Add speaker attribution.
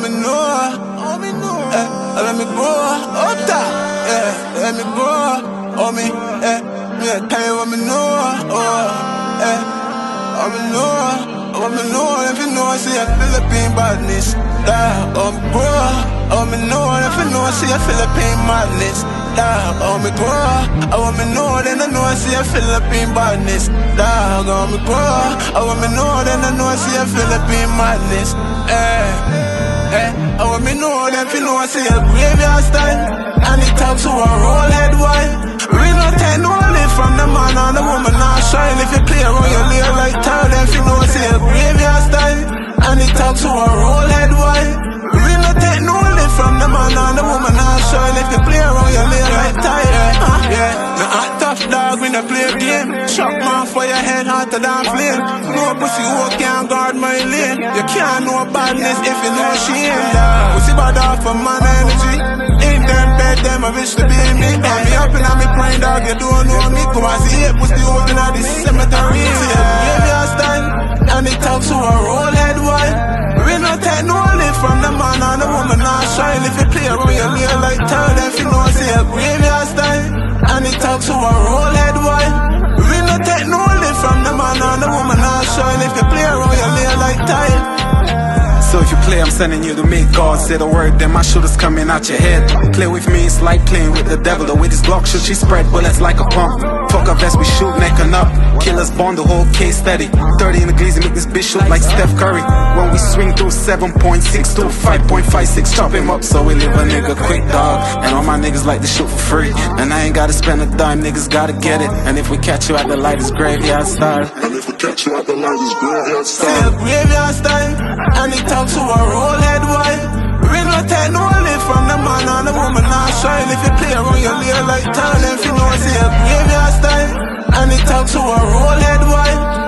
Speaker 1: me know, let me grow, Uptop, let me grow, me, tell you what me know, me know, if you know, I see a Philippine badness, me grow, me know, if you know, I see a Philippine madness, me grow, me know, then I know I see a Philippine badness, me grow, me know, then I know I see a Philippine madness, me know, then if you know, I see a graveyard stand, and it talks to a roll head wine. We not take no live from the man and the woman not shine. If you play around your layer like town, then if you know, I see a graveyard stand, and it talks to a roll head wine. We not take no live from the man and the woman not shine. If you play around your layer like town, tough dog, we not play a game. Shock man for your head, hotter than flame. No pussy who can't guard my lane. You can't know badness if you know she ain't. Pussy bad off for man energy. Ain't them bed, them I wish to be me. Got me up and I'm crying dog, you don't know me. Come on, see it, pussy open at the cemetery. See a graveyard stand, and it talks to a roll head wine. We not take no live from the man and the woman not shine. If you play around your layer like town, then if you know, see a graveyard stand, and it talks to a roll head wine. We not take no live from the man and the woman not shine. If you play around your layer like tile.
Speaker 2: So if you play, I'm sending you to me. God said a word, then my shooters coming out your head. Play with me, it's like playing with the devil. With his Glock shoot, she spread bullets like a pump. Fuck a vest, we shoot neck and up. Killers bond, the whole case steady. 30 in the glazing, make this bitch shoot like Steph Curry. When we swing through 7.6 to 5.56, chop him up, so we leave a nigga quick, dog. And all my niggas like to shoot for free. And I ain't gotta spend a dime, niggas gotta get it. And if we catch you at the light, it's graveyard style.
Speaker 1: And if we catch you at the light, it's graveyard style. Graveyard style, and it talks to a roll head wine. We not take no live from the man and the woman not shine. If you play around your layer like town, if you know, see a graveyard style, and it talks to a roll head wine.